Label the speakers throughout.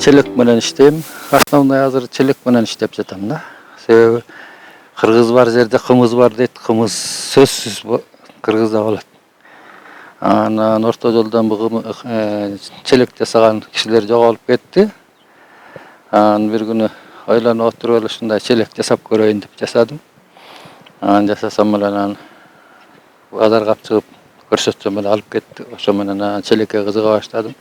Speaker 1: Челек менен иштейм. Основной азыр челек менен иштеп жатам да. Себеби кыргыз бар жерде кымыз бар дейт. Кымыз сөзсүз кыргызда болот. Анан орто жолдон бул челек жасаган кишилер жоголуп кетти. Анан бир күнү ойлонуп отуруп эле ушундай челек жасап көрөйүн деп жасадым. Анан жасасам эле анан базарга чыгып көрсөтсөм эле алып кетти. Ошо менен челекке кызыга баштадым.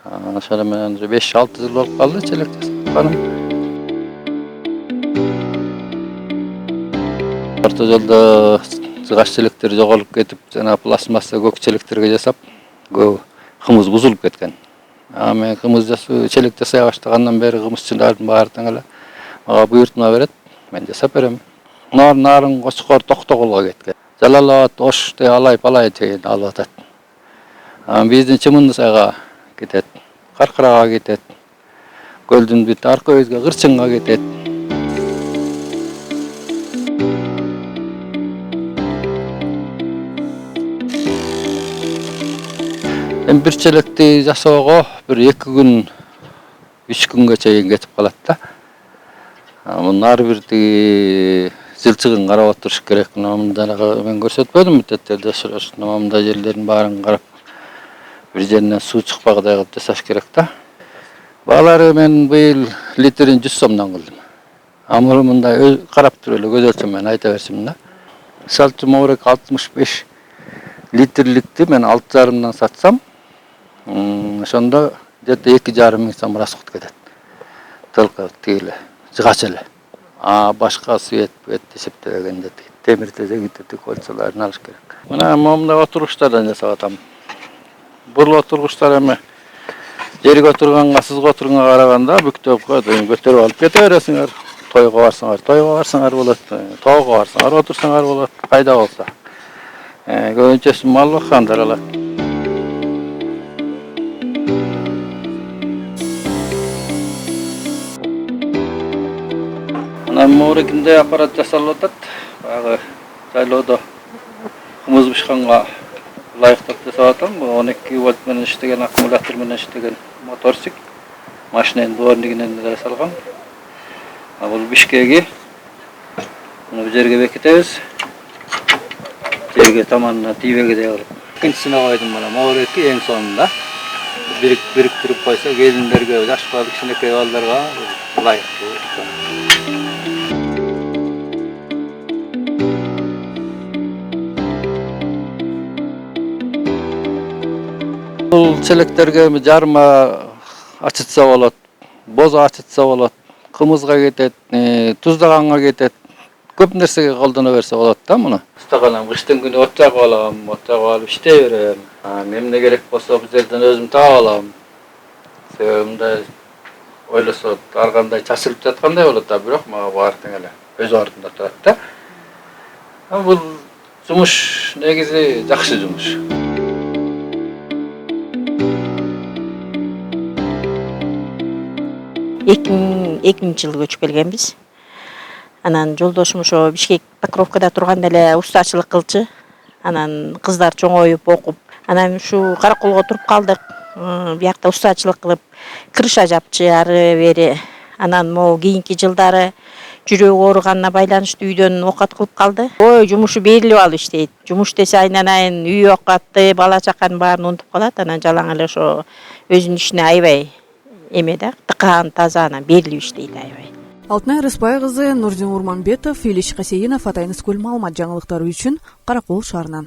Speaker 1: Ошону менен 5-6 жыл болуп калды челек жасаганым. Орто жолдо жыгач челектер жоголуп кетип, жана пластмасса көк челектерге жасап, көбү кымыз бузулуп кеткен. Мен кымыз жасоо, челек жасай баштагандан бери кымызчылардын баары тең эле мага буйртма берет, мен жасап берем. Нарын кочкор Токтогулга кеткен. Жалалабад, Ош деп алай чейин алып атат. Биздин Чымындысайга кетет, Каркырага кетет, көлдүн бүт арка өзгө Кырчынга кетет. Бир челекти жасоого бир 2 күн, 3 күнгө чейин кетип калат да. Мунун ар бир жылчыгын карап отуруш керек. Мен көрсөтпөдүм мектептерде мындай жерлерин баарын карап бир жеринен суу чыкпагыдай кылып жасаш керек да. Баалары мен быйыл литрин 100 сомдон кылдым. Муну мындай карап туруп эле көз өлчөм менен айта берсим да. Мисалы үчүн могурек 65 литрликти мен 6,5 сатсам, ошондо где-то 2,5 миң сом расход кетет. Только тигиле жыгач эле. Башка свет эсептегенде темир тезеги кольцолорун алыш керек. Мына момундай отургучтардан жасап атам. Бул отургучтар эми жерге отурганга, сызга отурганга караганда бүктөп коет, көтөрүп алып кете бересиңер. Тойго барсаңар болот, тоого барсаңар отурсаңар болот, кайда болсо. Көбүнчөсү мал баккандар алат. Анан могурекинде аппарат жасалып атат. Баягы жайлоодо кымыз бышканга ылайыктап жасап атам. 12 вольт менен иштеген, аккумулятор менен иштеген моторчик. Машинанын дворникинен эле жасалган. Бул бишкеги. Муну жерге бекитебиз. Жерге таманына тийбегидей кылып. Экинчисине койдум мына могуреки эң сонунда. Бириктирип койсо келиндерге, жаш бала, кичинекей балдарга ылайыктуу. Бул челектерге жарма ачытса болот, бозо ачытса болот, кымызга кетет, туздаганга кетет. Көп нерсеге колдоно берсе болот да муну. Стаканам кыштын күнү от жагып алып иштей берем. Эмне керек болсо бул жерден өзүм таап алам. Себеби мындай ойлосо ар кандай чачылып жаткандай болот да, бирок мага баары тең эле өз ордунда турат да. Бул жумуш негизи жакшы жумуш.
Speaker 2: 2000 жылы көчүп келгенбиз. Анан жолдошум ошо Бишкек Покровкада турганда эле устачылык кылчу. Анан кыздар чоңоюп окуп, анан ушу Караколго туруп калдык. Биякта устачылык кылып, крыша жапчы ары бери. Анан могу кийинки жылдары жүрөгү ооруганына байланыштуу үйдөн окат кылып калды. Жумушу берилип алып иштейт. Жумуш десе айнанайын үй окатты, бала чаканын баарын унутуп калат. Анан жалаң эле ошо өзүнүн ишине аябай эме да, тыкаан таза анан берилип иштейт аябай.
Speaker 3: Алтынай Рыспай кызы, Нурдин Урманбетов, Илиш Касейинов, Атайныс көл маалымат жаңылыктары үчүн Каракол шаарынан.